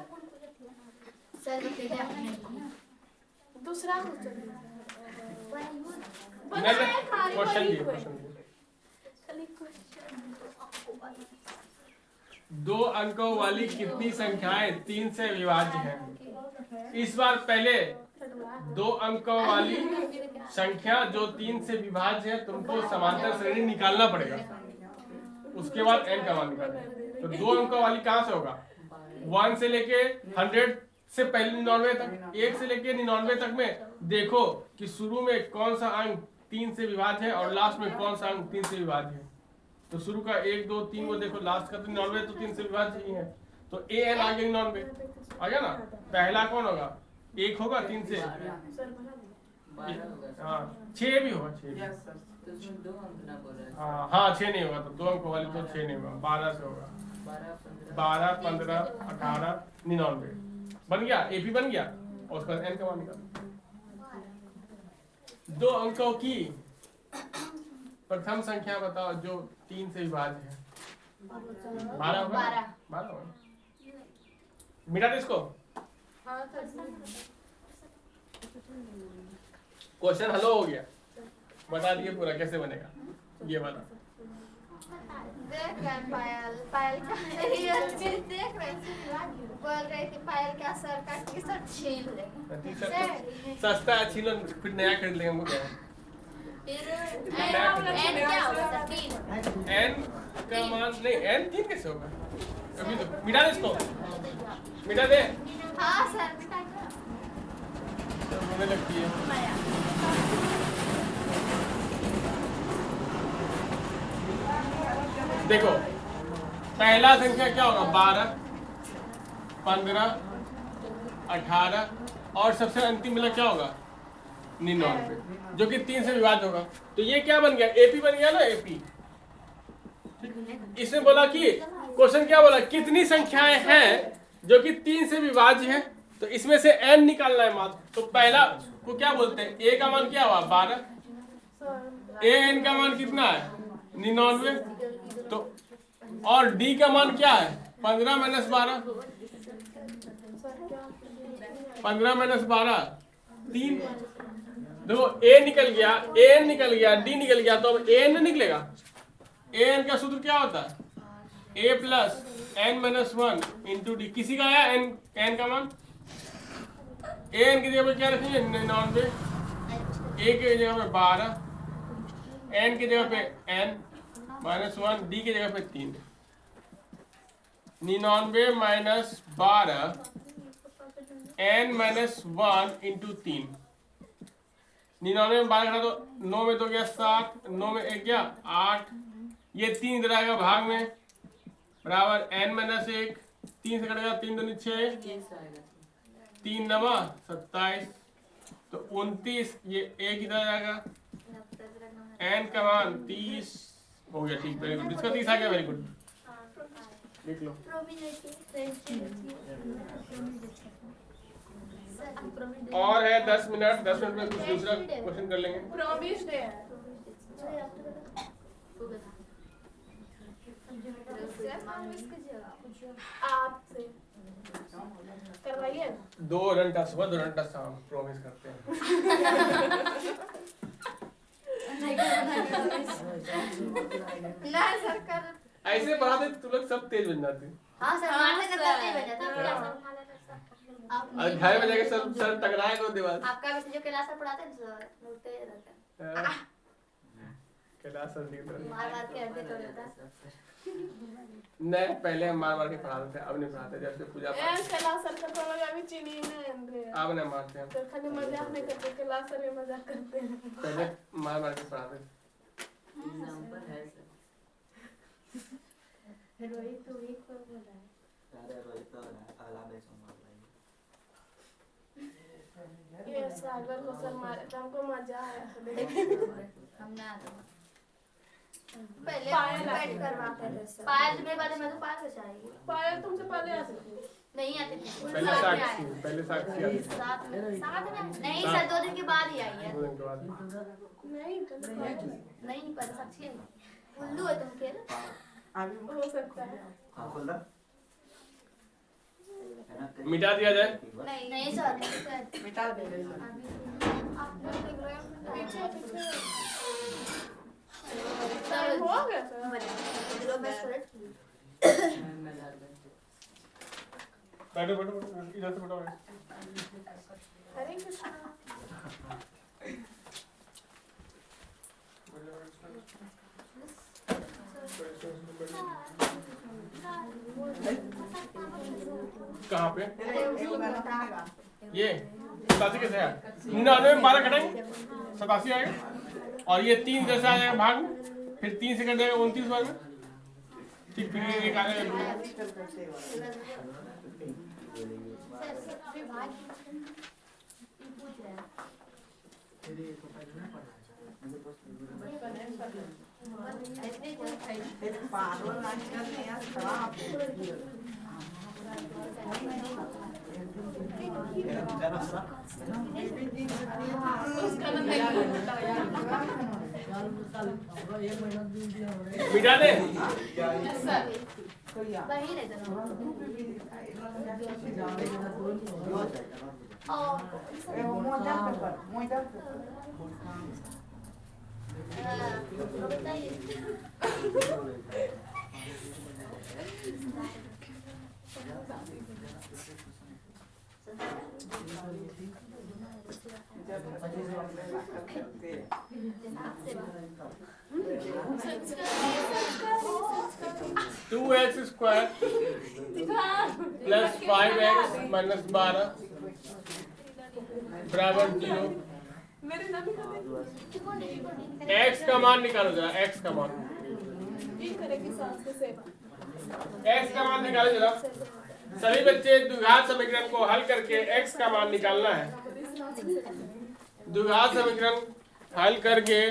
सर दूसरा क्वेश्चन दिए क्वेश्चन दिए। 2 अंकों वाली कितनी संख्याएं 3 से विभाज्य है? इस बार पहले 2 अंकों वाली संख्या जो 3 से विभाज्य है तुमको समांतर श्रेणी निकालना पड़ेगा, उसके बाद n का मान निकालना। तो 2 अंकों वाली कहाँ से होगा? 1 से लेके 100 से पहले 99 तक, 1 से लेके 99 तक में देखो कि शुरू में कौन सा अंक 3 से विभाज्य है और लास्ट में कौन सा अंक 3 से विभाज्य है। तो शुरू का 1 2 3 को देखो, लास्ट का तो 99 तो 3 से विभाज्य ही है, तो an आ गया 99 आ गया ना। पहला कौन होगा? 1 होगा 3 से, हाँ 6 भी होगा 6 हाँ 6 नहीं होगा, तो 2 अंकों वाली तो 6 नहीं होगा, 12 से होगा। 12 15 18 99 बन गया, AP बन गया और उसका n का मान निकालो। 2 अंकों की प्रथम संख्या बताओ जो 3 से विभाज्य है। 12 होगा? 12 होगा। मिटा दे इसको। क्वेश्चन हलो हो गया, बता दिए पूरा कैसे बनेगा ये वाला। देख रहे हैं पायल का रियल चीज देख रहे हैं। बोल रही थी पायल क्या सर का टी-शर्ट छीन लेंगे। सस्ता है, छीन लो फिर नया खरीद लेंगे। हमको क्या है? फिर एन क्या होगा? 3 n का मान नहीं, n 3 कैसे होगा? अभी तो मिटा दे इसको, मिटा दे। हाँ सर मिटा दो। रोने लगती है। देखो पहला संख्या क्या होगा? 12, 15, 18 और सबसे अंतिम वाला क्या होगा? 99, जो कि 3 से विभाज्य होगा। तो ये क्या बन गया? एपी बन गया ना, एपी। इसने बोला कि क्वेश्चन क्या बोला? कितनी संख्याएं हैं जो कि 3 से विभाज्य है, तो इसमें से n निकालना है मात्र। तो पहला को क्या बोलते हैं? a का मान क्या हुआ? 12। an का मान कितना है? 99। तो और d का मान क्या है? 15 - 12। 15 - 12 3। देखो a निकल गया, an निकल गया, d निकल गया, तो अब an निकलेगा। an का सूत्र क्या होता है? a + n - 1 × d। किसी का आया n का मान? an की जगह पे क्या रखेंगे? 99। a की जगह पे 12, n की जगह पे n - 1, d की जगह पे 3। 99 - 12 n - 1 × 3। 99 में 12 घटा तो 9 में 2 गया 7, 9 में 1 गया 8। ये 3 इधर आएगा भाग में, बराबर n - 1। 3 से कटेगा 3 दूनी 6, 3 9 27, तो 29। ये 1 इधर आएगा, n का मान 30 हो गया। ठीक, वेरी गुड। इसका 30 आ गया, वेरी गुड। लिख लो। और है 10 मिनट, 10 मिनट में कुछ दूसरा क्वेश्चन कर लेंगे। प्रॉमिस डे है। आपसे करवाइए 2 घंटा सुबह, 2 घंटा शाम, प्रॉमिस करते हैं। ना सर कर ऐसे पढ़ाते तू लोग सब तेज बन जाते। हाँ सर मारने का तब नहीं बजा था। और घर में जाके सब सर टकराए को दीवार। आपका वैसे जो क्लास में पढ़ाते हैं सर बोलते रहते हैं क्लास सर नहीं मार मार के हड्डी तोड़ देता है। नहीं, पहले हम मार मार के पढ़ाते थे, अब नहीं पढ़ाते। जब से पूजा ए क्लास सर का प्रॉब्लम अभी चीनी है अंदर। अब नहीं मारते हैं। तो खाली मजाक नहीं करते, क्लास सर में मजाक करते हैं। पहले मार मार के पढ़ाते थे। एग्जांपल है सर। रोहित तो एक को बोला है। अरे रोहित तो अगला बैच में मार लाएंगे। ये सागर को सर मारे तो हमको मजा आया। हमने आता पहले पायल बैठ करवाते थे सर। पायल मेरे बारे में तो पायल से चाहिए। पायल तुमसे पहले आ सकती है। नहीं आती थी। पहले साक्षी आई। साथ में नहीं सर 2 दिन के बाद ही आई है। 2 दिन के बाद। नहीं नहीं पता साक्षी है। उल्लू है तुम खेल। हो सकता है। हाँ खोल दो। मिटा दिया जाए। नहीं नहीं सर मिटा देंगे सर। पीछे पीछे सर हो गया सर। बैठो बैठो बैठो, इधर से बैठो। हरे कृष्णा। कहाँ पे? ये 87 कैसे है? 99 में 12 कटेंगे 87 आएगा, और ये 3 जैसे आ जाएगा भाग में, फिर 3 से कट जाएगा 29 बार में। ठीक, फिर एक आ जाएगा। उसका नंबर मिटा दे। वही नहीं देना two X square plus 5x minus 12 बराबर 0। मेरे नाम का x का मान निकालो जरा, x का मान, ये करेगी सास के सेवा। x का मान निकालो जरा। सभी बच्चे द्विघात समीकरण को हल करके x का मान निकालना है। द्विघात समीकरण हल करके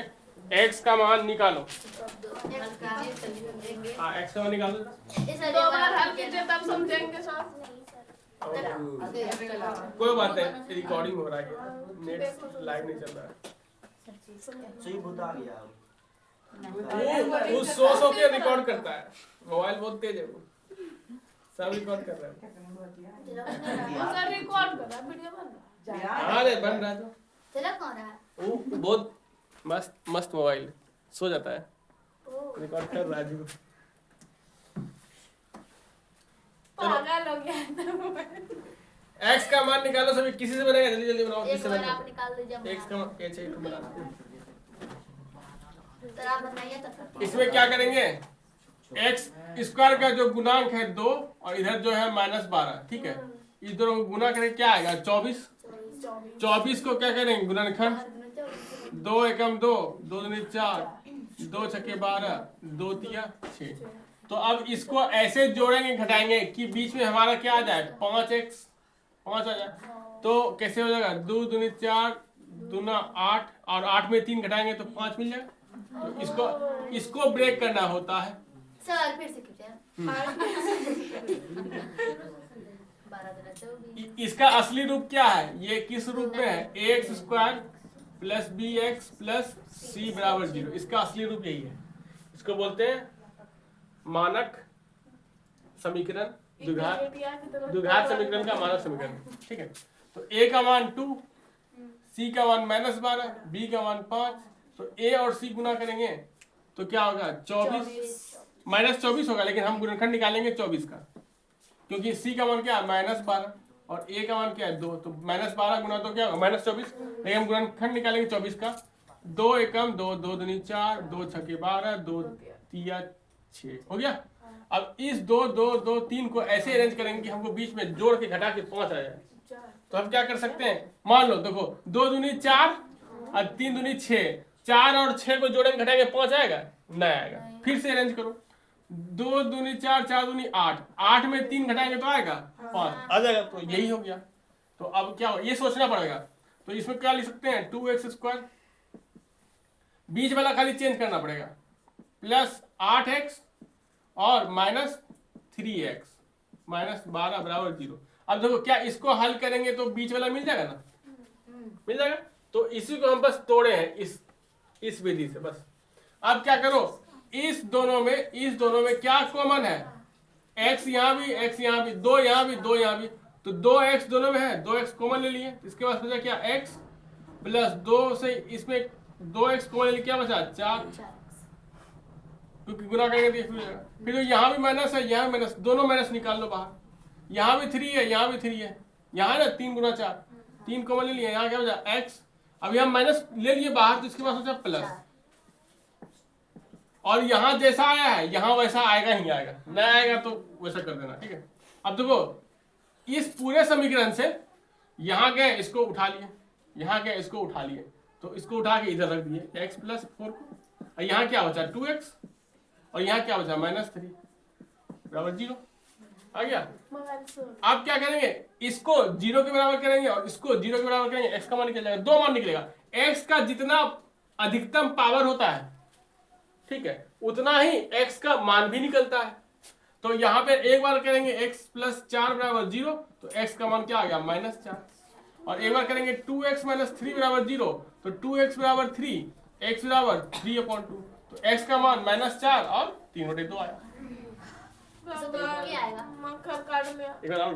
x का मान निकालो। हाँ, x का मान निकालो। दो बार हल कीजिए तब समझेंगे सास। कोई बात नहीं, रिकॉर्डिंग हो रहा है, नेट लाइव नहीं चल रहा है। सुई भूत आ गया वो सौ के रिकॉर्ड करता है, मोबाइल बहुत तेज है, वो सब रिकॉर्ड कर रहा है। वो सर रिकॉर्ड कर रहा वीडियो बन रहा। हाँ रे, बन रहा है तो तिलक कौन रहा है? वो बहुत मस्त मस्त मोबाइल, सो जाता है, ओ रिकॉर्ड कर रहा है जी। पागल हो गया। x का मान निकालो सभी, किसी से बनेगा, जल्दी जल्दी बनाओ, एक किससे बार बनेगा। आप निकाल दीजिए। x का मान कैसे बना, तो आप बताइए तो। इसमें क्या करेंगे, x स्क्वायर का जो गुणांक है 2 और इधर जो है -12, ठीक है, इस दोनों को गुना करें क्या आएगा 24। 24 को क्या करेंगे गुणनखंड, 2 एकम 2, 2 दूनी 4, 2 छक्के 12, 2 तिया 6। तो अब इसको ऐसे जोड़ेंगे घटाएंगे कि बीच में हमारा क्या आ जाए 5x, 5 आ जाए। तो कैसे हो जाएगा, 2 दूनी 4, दूना 8 और 8 में 3 घटाएंगे तो 5 मिल जाएगा। तो इसको ब्रेक करना होता है। सर फिर से कीजिए। 12 दूना 24। इसका असली रूप क्या है, ये किस रूप में है, ax square plus bx plus c बराबर 0। इसका असली रूप यही है, इसको बोलते हैं मानक समीकरण, द्विघात समीकरण का मानक समीकरण, ठीक है। तो a का मान 2, c का मान -12, b का मान 5। तो a और c गुना करेंगे तो क्या होगा 24, -24 होगा, लेकिन हम गुणनखंड निकालेंगे 24 का, क्योंकि c का मान क्या है -12 और a का मान क्या है 2। तो -12 गुना तो क्या होगा -24, लेकिन हम गुणनखंड निकालेंगे 24 का। 2 एकम 2, 2 दूनी 4, 2 छक्के 12, 2 तिया 6 हो गया। अब इस 2 2 2 3 को ऐसे अरेंज करेंगे कि हमको बीच में जोड़ के घटा के 5 आ जाए। तो हम क्या कर सकते हैं, मान लो देखो 2 दूनी 4 और 3 दूनी 6, 4 और 6 को जोड़ेंगे घटाएंगे 5 आएगा, नहीं आएगा। फिर से अरेंज करो, 2 दूनी 4, 4 दूनी 8, 8 में 3 घटाएंगे तो आएगा 5 आ जाएगा। तो यही हो गया। तो अब क्या हो, ये सोचना पड़ेगा। तो इसमें क्या लिख सकते हैं, 2x स्क्वायर, बीच वाला खाली चेंज करना पड़ेगा, प्लस 8x और -3x -12 बराबर 0। अब देखो क्या इसको हल करेंगे तो बीच वाला मिल जाएगा ना, मिल जाएगा। तो इसी को हम बस तोड़े हैं इस विधि से बस। अब क्या करो, इस दोनों में क्या कॉमन है, x यहाँ भी, x यहाँ भी, 2 यहाँ भी, 2 यहाँ भी, तो 2x दोनों में है, 2x कॉमन ले लिए। इसके बाद बचा क्या, x प्लस 2 से इसमें 2x कॉमन ले लिए, क्या बचा 4, क्योंकि गुना करेंगे तो फिर तो यहाँ भी माइनस है, यहाँ भी माइनस, दोनों माइनस निकाल लो बाहर। यहाँ भी 3 है, यहाँ भी 3 है, यहाँ ना 3 गुना 4, 3 कॉमन ले लिए, यहाँ क्या बचा x। अब यहाँ माइनस ले लिए बाहर तो इसके पास बचा प्लस, और यहाँ जैसा आया है यहाँ वैसा आएगा ही आएगा, नहीं आएगा तो वैसा कर देना, ठीक है। अब देखो इस पूरे समीकरण से यहाँ गए इसको उठा लिए, यहाँ गए इसको उठा लिए, तो इसको उठा के इधर रख दिए x प्लस 4 को, यहाँ क्या बचा 2x और यहाँ क्या बचा -3 बराबर 0 आ गया। अब क्या करेंगे, इसको 0 के बराबर करेंगे और इसको 0 के बराबर करेंगे, x का मान निकल जाएगा, 2 मान निकलेगा। x का जितना अधिकतम पावर होता है, ठीक है, उतना ही x का मान भी निकलता है। तो यहाँ पे एक बार करेंगे x प्लस 4 बराबर 0, तो x का मान क्या आ गया -4, और एक बार करेंगे 2x - 3 बराबर 0, तो 2x बराबर 3, x बराबर 3/2, तो x का मान -4 और 3/2 आया। क्या आएगा? मक्खर काट लिया। एक बार और।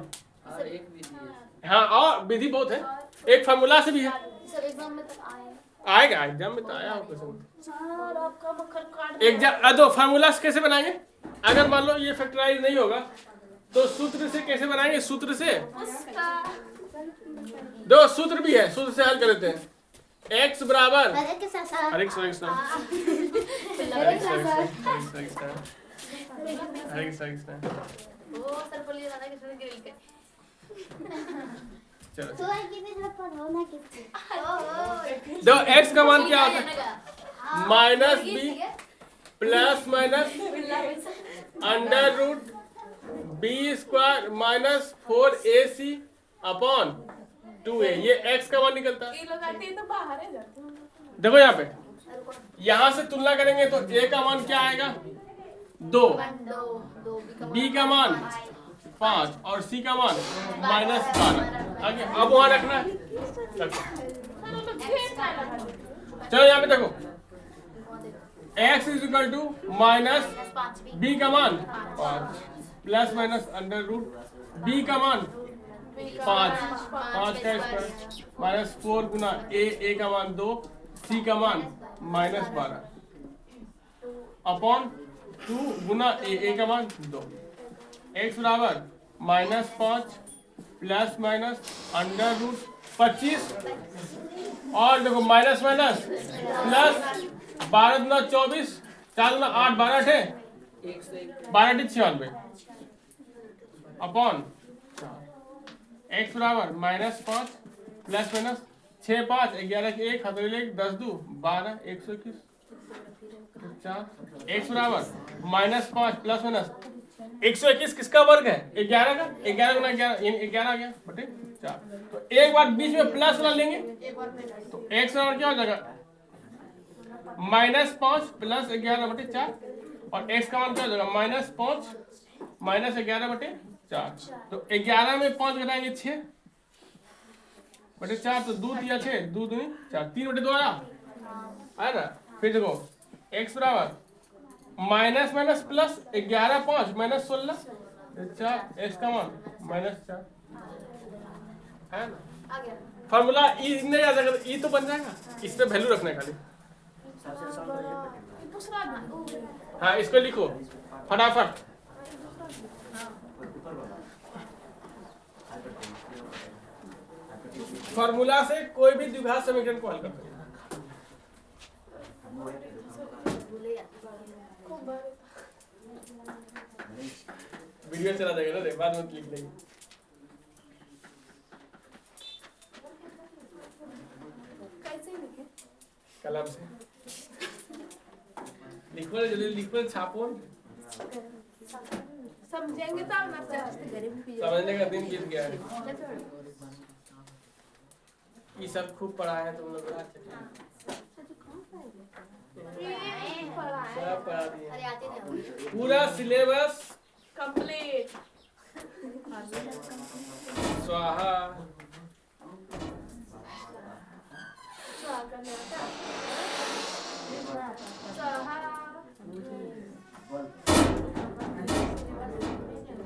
और एक विधि है। हाँ और विधि बहुत है, एक फार्मूला से भी है। सर एग्जाम में तक आएगा। आएगा एग्जाम में तो आया हो क्वेश्चन। सर आपका मक्खर काट एग्जाम दो फार्मूला कैसे बनाएंगे? अगर मान लो ये फैक्टराइज नहीं होगा तो सूत्र से कैसे बनाएंगे? सूत्र से दो सूत्र भी है, सूत्र से हल कर लेते हैं। x बराबर अरे के साथ साथ अरे सॉरी वो सर बोलिए ना कि सुन ग्रिल के चलो तो है कि भी थोड़ा पढ़ो ना किसको दो x का मान क्या होता है? Minus B plus minus under root B square minus 4ac upon 2a, ये x का मान निकलता है। ये लगाते हैं तो बाहर है जाते हैं। देखो यहाँ पे, यहाँ से तुलना करेंगे तो a का मान क्या आएगा? 2, b का मान 5 और c का मान -12। आगे अब वहाँ रखना है। चलो यहाँ पे देखो, x is equal to minus b का मान 5 plus minus under root b का मान 5 का स्क्वायर माइनस 4 गुना a का मान 2, c का मान -12 अपॉन 2 गुना a का मान 2। x बराबर -5 प्लस माइनस अंडर रूट 25 और देखो माइनस माइनस प्लस 12 गुना 24, 4 गुना 8 12 है 12 अपॉन x बराबर -5 प्लस माइनस 6 5 11 के 1 हथेली 1 10 2 12 121 4 x बराबर -5 प्लस माइनस 121 किसका वर्ग है? 11 का। 11 गुना 11 यानी 11 आ गया बटे 4। तो एक बार बीच में प्लस वाला लेंगे तो x बराबर क्या हो जाएगा? -5 प्लस 11 बटे 4 और x का मान क्या हो जाएगा? -5 माइनस 11 बटे 4। तो 11 में 5 घटाएंगे 6 बटे 4, तो 2 दिया 6 2 दूनी 4 3 बटे 2 आया ना। फिर देखो x बराबर minus minus plus 11 5 minus 16 4, x का मान -4 है ना। आ गया फार्मूला ई नहीं आ जाएगा तो ई तो बन जाएगा, इस पे वैल्यू रखना है खाली। दूसरा हाँ इसको लिखो फटाफट। फार्मूला से कोई भी द्विघात समीकरण को हल कर सकते हैं। वीडियो चला जाएगा ना, बाद में लिख लेंगे। कैसे लिखे? कलम से लिखो, जल्दी लिखो, छापो। समझेंगे तब ना सर। समझने का दिन बीत गया है। ये सब खूब पढ़ा है तुम लोग, सब पढ़ा दिए अरे आते नहीं पूरा सिलेबस कंप्लीट। स्वाहा।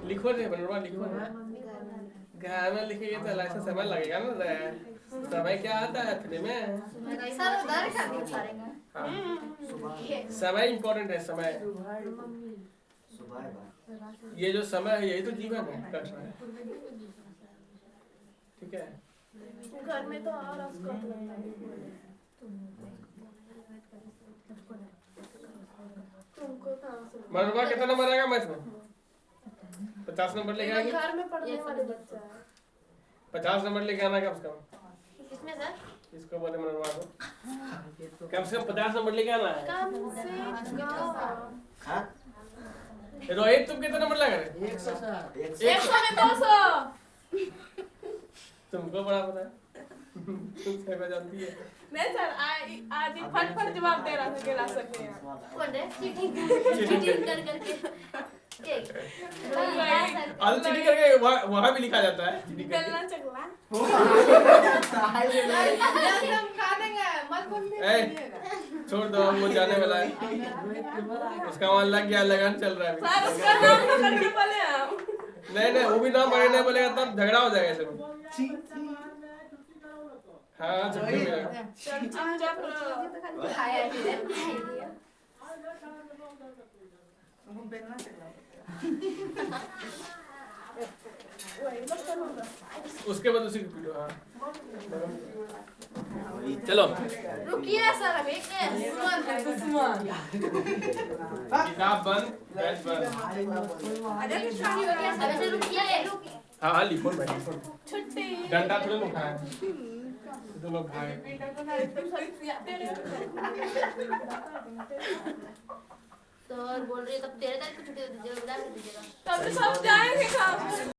लिखो रे बनवा, लिखो घर में लिखेंगे तो अलग से समय लगेगा ना। समय क्या आता है फ्री में? सर उधर का दिखा रहे हैं। हाँ। समय इम्पोर्टेंट है। समय, ये जो समय है यही तो जीवन है, कष्ट है। ठीक है। घर में तो और उसको तुमको कहाँ से? मनोरमा कितना नंबर आएगा मैथ में? 50 नंबर लेके आएंगे। घर में पढ़ने वाले बच्चा है। 50 नंबर लेके आना कम से कम। किसमें सर? इसको बोले मनोरमा को कम से कम 50 नंबर लेके आना है। कम से रोहित तुम कितना नंबर लगा रहे? 100 में 200। तुमको बड़ा पता है। तुम सब जानती है। नहीं सर, आज ही फट जवाब दे रहा था कि ला सकते हैं। कौन है? चीटिंग कर करके आज चीटिंग करके वहाँ भी लिखा जाता है। चीटिंग करके। गलना चगला हम खा देंगे मत बोलने। छोड़ दो, अब वो जाने वाला है, उसका वहाँ लग गया, लगन चल रहा है अभी। सर उसका नाम तो करके बोले हम। नहीं वो भी नाम नहीं बोलेगा तब झगड़ा हो जाएगा इसमें। हाँ छुट्टी मिलेगा। चुपचाप खाया है वो बेलना चला उसके बाद उसी को पीटो। हाँ चलो रुकिए सर अभी किताब बंद, बैच बंद। अरे शादी हो गया अबे से रुकिए हाँ लिखो भाई, छुट्टी। डंडा थोड़े लोग खाए, तो लोग खाए। सर बोल रही है तब 13 तारीख को छुट्टी दे दीजिएगा, बता दीजिएगा। तब तो सब जाएंगे काम।